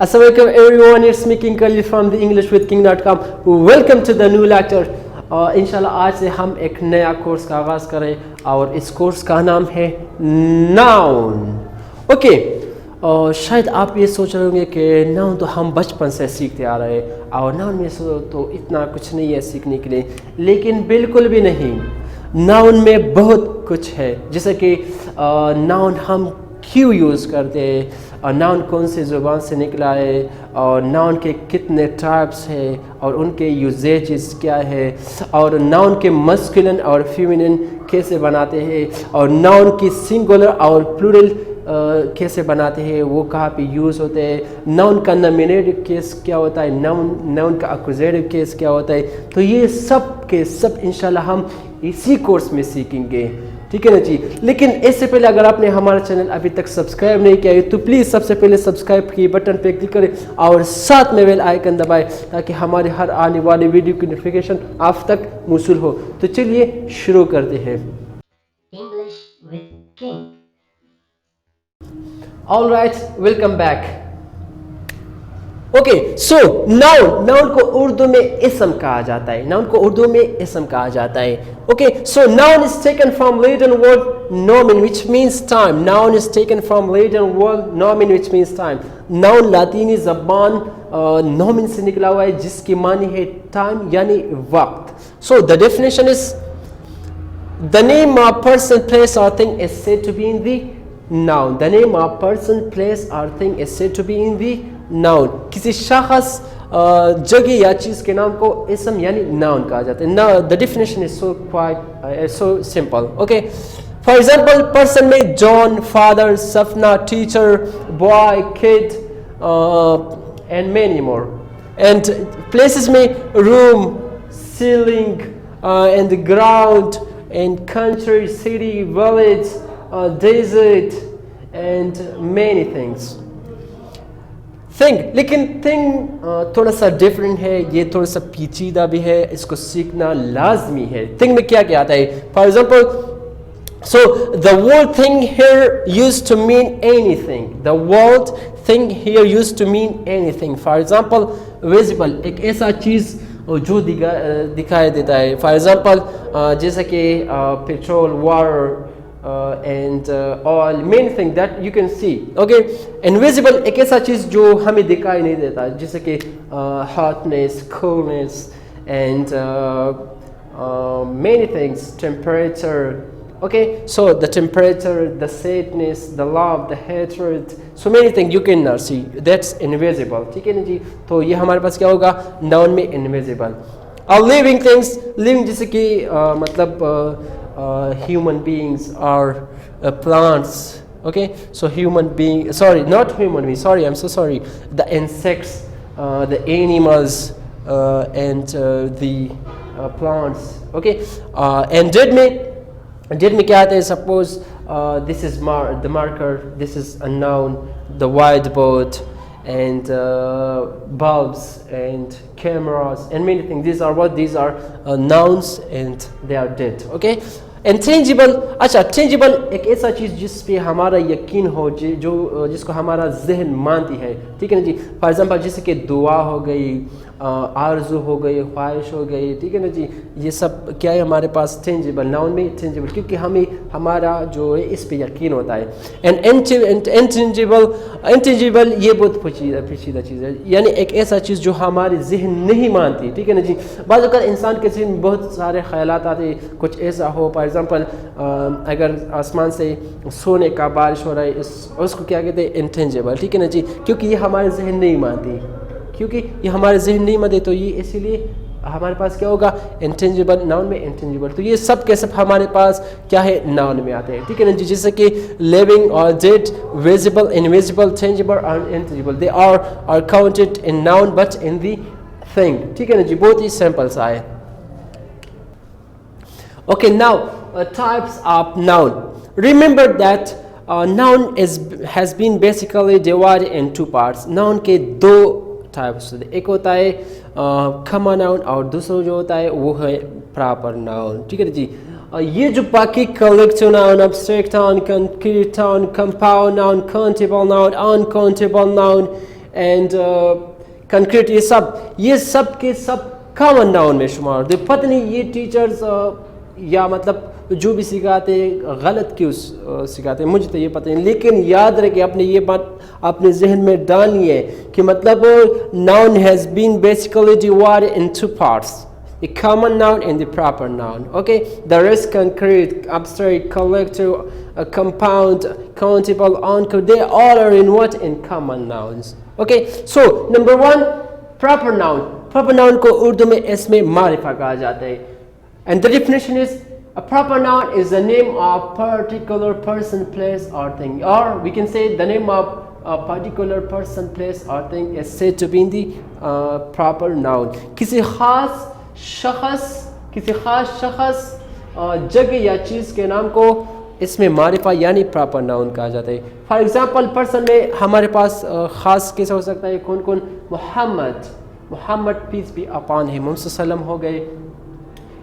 Assalamualaikum everyone, it's me King Khalil from the englishwithking.com. Welcome to the new lecture. इंशाल्लाह आज से हम एक नया कोर्स का आगाज़ करें और इस कोर्स का नाम है नाउन. ओके, शायद आप ये सोच रहे होंगे कि नाउन तो हम बचपन से सीखते आ रहे हैं और नाउन में तो इतना कुछ नहीं है सीखने के लिए, लेकिन बिल्कुल भी नहीं. नाउन में बहुत कुछ है, जैसे कि नाउन हम क्यों यूज़ करते हैं, और नाउन कौन सी ज़ुबान से निकला है, और नाउन के कितने टाइप्स हैं और उनके यूजेजेस क्या है, और नाउन के मस्कुलिन और फेमिनिन कैसे बनाते हैं, और नाउन की सिंगुलर और प्लूरल कैसे बनाते हैं, वो कहाँ पे यूज़ होते हैं, नाउन का नॉमिनेटिव केस क्या होता है, नाउन का एक्यूजेटिव केस क्या होता है. तो ये सब के सब इंशाल्लाह हम इसी कोर्स में सीखेंगे, ठीक है ना जी. लेकिन इससे पहले अगर आपने हमारा चैनल अभी तक सब्सक्राइब नहीं किया है तो प्लीज़ सबसे पहले सब्सक्राइब की बटन पे क्लिक करें और साथ में बेल आइकन दबाएं ताकि हमारे हर आने वाले वीडियो की नोटिफिकेशन आप तक मौसूल हो. तो चलिए शुरू करते हैं. English with King. All right, welcome back. Okay, so noun को उर्दू में इसम कहा जाता है. नाउन को उर्दू में इसम कहा जाता है. Okay, so noun is taken from Latin word nomen which means time. Noun is taken from Latin word nomen which means time. Noun लातीनी ज़बान nomen से निकला हुआ है जिसकी मानी है टाइम यानी वक्त. So the definition is the name of person, place or thing is said to be in the noun. The name of person, place or thing is said to be in the noun. किसी शख्स जगह या चीज़ के नाम को इसम यानी noun कहा जाता है. Now the definition is so simple. Okay, for example, person में John, father, sapna, teacher, boy, kid, and many more. And places में room, ceiling, and the ground, and country, city, village, desert, and many things. Thing, लेकिन thing थोड़ा सा different है, ये थोड़ा सा पेचीदा भी है, इसको सीखना लाजमी है. थिंग में क्या क्या आता है? For example, so the word thing here used to mean anything. The word thing here used to mean anything. For example, visible एक ऐसा चीज़ जो दिखाई देता है. फॉर एग्जाम्पल, जैसे कि petrol, water, and all many things that you can see. Okay, invisible एक ऐसा चीज़ जो हमें दिखाई नहीं देता, जैसे कि hotness, coolness, and many things, temperature. Okay, so the temperature, the sadness, the love, the hatred, so many things you cannot see, that's invisible. ठीक है ना जी. तो ये हमारे पास क्या होगा noun में invisible. और living things, living जैसे कि मतलब human beings or plants. Okay, so human being, sorry, not human being, sorry, I'm so sorry, the insects, the animals, and the plants. Okay, and did me क्या आता है? Suppose this is the marker, this is a noun, the whiteboard, and bulbs and cameras and many things. These are what? These are nouns and they are dead. Okay, intangible. अच्छा, tangible एक ऐसा चीज़ जिस पे हमारा यकीन हो, जो जिसको हमारा जहन मानती है. ठीक है ना जी. फॉर एग्जांपल, जैसे कि दुआ हो गई, आरज़ू हो गई, ख्वाहिश हो गई. ठीक है ना जी. ये सब क्या है हमारे पास टेंजिबल, नाउन में टेंजिबल, क्योंकि हमें हमारा जो है इस पे यकीन होता है. एंड इंटेंजिबल ये बहुत पेचीदा चीज़ है, यानी एक ऐसा चीज़ जो हमारे जहन नहीं मानती. ठीक है ना जी. बाज़ अगर इंसान के जहन में बहुत सारे ख्यालात आते, कुछ ऐसा हो, फॉर एग्जांपल अगर आसमान से सोने का बारिश हो रहा है, उसको क्या कहते हैं? इंटेंजिबल. ठीक है ना जी. क्योंकि ये हमारे जहन नहीं मानती, तो ये इसीलिए हमारे पास क्या होगा? इंटेंजिबल. नाउन में इंटेंजिबल. तो ये सब के सब हमारे पास क्या है? नाउन में आते हैं. ठीक है ना जी. जैसे कि लिविंग और डेड, विजिबल, इनविजिबल, टेंजिबल और intangible, they are counted in noun but in the thing. ठीक है ना जी. बहुत ही सिंपल सा है. Okay, now types of noun. Remember that noun has been basically divided in two parts. Noun के दो types होते हैं. एक होता है common noun और दूसरा जो होता है वो है proper noun. ठीक है जी. ये जो बाकी collective noun, abstract noun, concrete noun, compound noun, countable noun, uncountable noun, and concrete, ये सब के सब कॉमन नाउन में शुमार होते। पता नहीं ये टीचर्स या मतलब जो भी सिखाते गलत क्यों सिखाते, मुझे तो ये पता नहीं, लेकिन याद रखें, अपने ये बात अपने जहन में डालनी है कि मतलब noun has been basically divided in two parts, a common noun and the proper noun. Okay, the rest concrete, abstract, collective, compound, countable, uncountable, they all are in what? In common nouns. Okay, so number one, proper noun. Proper noun को उर्दू में इसमें मारिफा कहा जाता है, and the definition is a proper noun is the name of particular person, place or thing, or we can say the name of a particular person, place or thing is said to be in the proper noun. किसी खास शख्स जगह या चीज़ के नाम को इसमें मारिफा यानी प्रॉपर नाउन कहा जाता है। फॉर एग्जांपल पर्सन में हमारे पास ख़ास कैसे हो सकता है, कौन कौन, Muhammad peace be upon him, Muhammad सल्लम हो गए,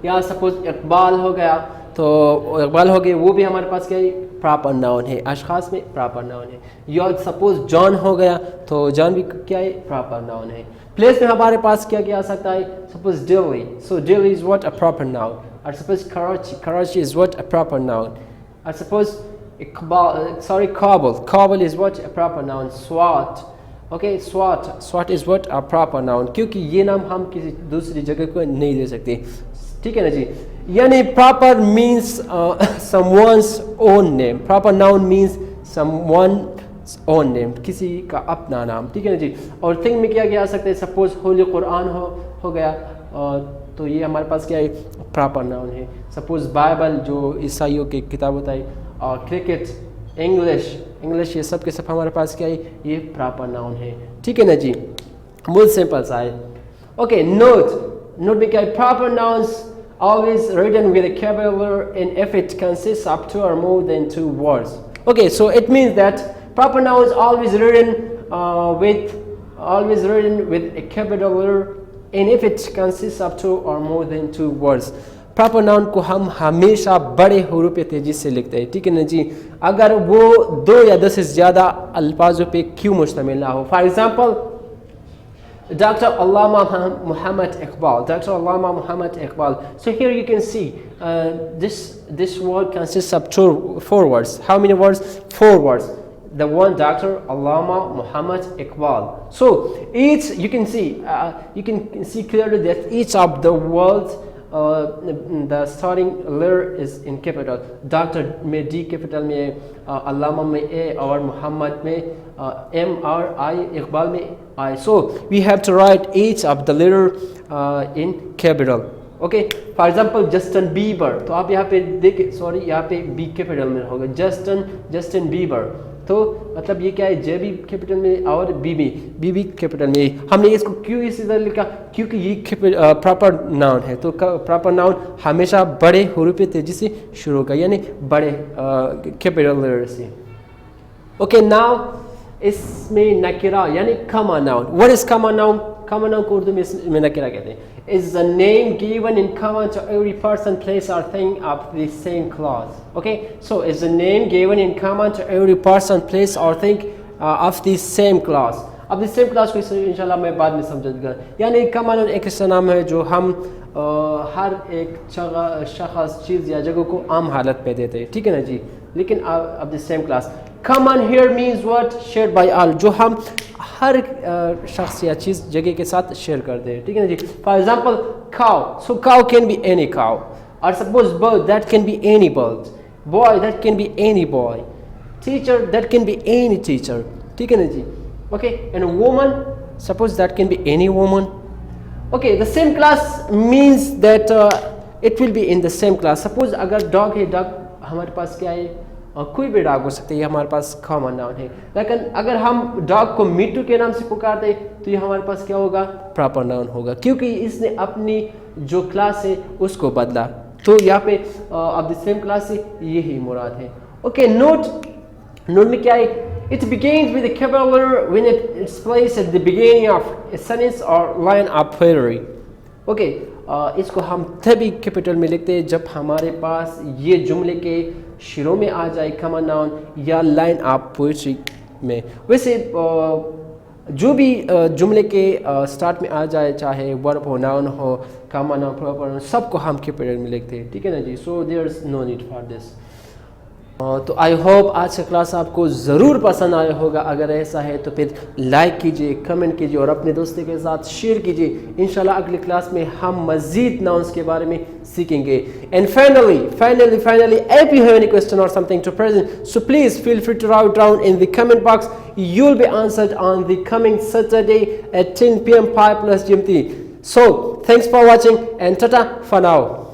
या सपोज इकबाल हो गया, तो इकबाल हो गए, वो भी हमारे पास क्या है, प्रॉपर नाउन है, अशखास में प्रॉपर नाउन है। या सपोज जॉन हो गया, तो जॉन भी क्या है, प्रॉपर नाउन है। प्लेस में हमारे पास क्या क्या आ सकता है, suppose Delhi, so Delhi is what, a proper noun. और suppose Karachi is what, a proper noun. और suppose Kabul is what, a proper noun. Swat is what, a proper noun, क्योंकि ये नाम हम किसी दूसरी जगह को नहीं दे सकते, ठीक है ना जी। यानी proper means someone's own name, proper noun means someone own name, किसी का अपना नाम, ठीक है ना जी। और थिंग में क्या क्या आ सकता है, सपोज होली कुरान हो गया, तो ये हमारे पास क्या है, प्रॉपर नाउन है। सपोज बाइबल जो ईसाइयों की किताब होता है, और क्रिकेट, इंग्लिश ये सब के सब हमारे पास क्या है, ये प्रॉपर नाउन है, ठीक है ना जी। बहुत सिंपल सा है। ओके, नोट में क्या है, proper nouns always written with a capital and if it consists of two or more than two words. Okay, so it means that proper noun is always written with a capital and if it consists of two or more than two words. Proper noun को हम हमेशा बड़े हरूफ तेजी से लिखते हैं, ठीक है ना जी, अगर वो दो या दस से ज़्यादा अल्फाजों पे क्यों मुश्तमिल ना हो। For example Dr. Allama Muhammad Iqbal. Dr. Allama Muhammad Iqbal. So here you can see this word consists of four words. How many words? 4 words. The one Dr. Allama Muhammad Iqbal. So each you can see clearly that each of the words the starting letter is in capital. Doctor में D capital में, Allama में A और Muhammad में M R I, Iqbal में I. So we have to write each of the letter in capital. Okay, for example Justin Bieber, तो आप यहाँ पे देखिए, सॉरी यहाँ पे B capital में होगा, Justin Bieber, तो मतलब ये क्या है, जे भी कैपिटल में और बी भी कैपिटल में। हमने इसको क्यों इस तरह लिखा, क्योंकि ये प्रॉपर नाउन है, तो प्रॉपर नाउन हमेशा बड़े हरूफ तेजी से शुरू होगा, यानी बड़े कैपिटल लेटर से। ओके, नाउ इसमें नकिरा यानी common noun. What is common noun? Common noun को उर्दू में नकिरा कहते हैं। Is the name given in common to every person, place or thing of the same class. Okay, so is the name given in common to every person, place or thing of the same class. अब the same class को इंशाल्लाह मैं बाद में समझूंगा। यानी common noun एक ऐसा नाम है जो हम हर एक शख्स, चीज़ या जगह को आम हालत पे देते हैं, ठीक है ना जी, लेकिन अब the same class. Common here means what, shared by all, जो हम हर शख्स या चीज़ जगह के साथ शेयर करते हैं, ठीक है ना जी। For example cow, so cow can be any cow, और suppose bird that can be any bird, boy that can be any boy, teacher that can be any teacher, ठीक है ना जी। Okay, and woman suppose that can be any woman. Okay, the same class means that it will be in the same class. Suppose अगर dog है, dog हमारे पास क्या है, कोई भी डॉग हो सकता है, ये हमारे पास कॉमन नाउन है। लेकिन अगर हम डॉग को मिट्टू के नाम से पुकारते तो ये हमारे पास क्या होगा, प्रॉपर नाउन होगा, क्योंकि इसने अपनी जो क्लास है उसको बदला, तो यहाँ पे अब द सेम क्लास से यही मुराद है। ओके, नोट में क्या है, it begins with a capital letter when it's placed at the beginning of a sentence और लाइन ऑफ पोएट्री। ओके, इसको हम तभी कैपिटल में लिखते हैं जब हमारे पास ये जुमले के शुरू में आ जाए कॉमन नाउन या लाइन ऑफ पोएट्री में। वैसे जो भी जुमले के स्टार्ट में आ जाए, चाहे वर्ब हो, नाउन हो, कॉमन हो, प्रॉपर, सबको हम के पीरियड में लिखते हैं, ठीक है ना जी। So there is no need for this. तो आई होप आज का क्लास आपको ज़रूर पसंद आया होगा। अगर ऐसा है तो फिर लाइक कीजिए, कमेंट कीजिए और अपने दोस्तों के साथ शेयर कीजिए। इंशाल्लाह अगली क्लास में हम मज़ीद नाउन्स के बारे में सीखेंगे। And finally if you have any question or something to present, so please feel free to write down in the comment box. You will be answered on the coming Saturday at 10 p.m. 5 plus GMT. So thanks for watching and tata for now.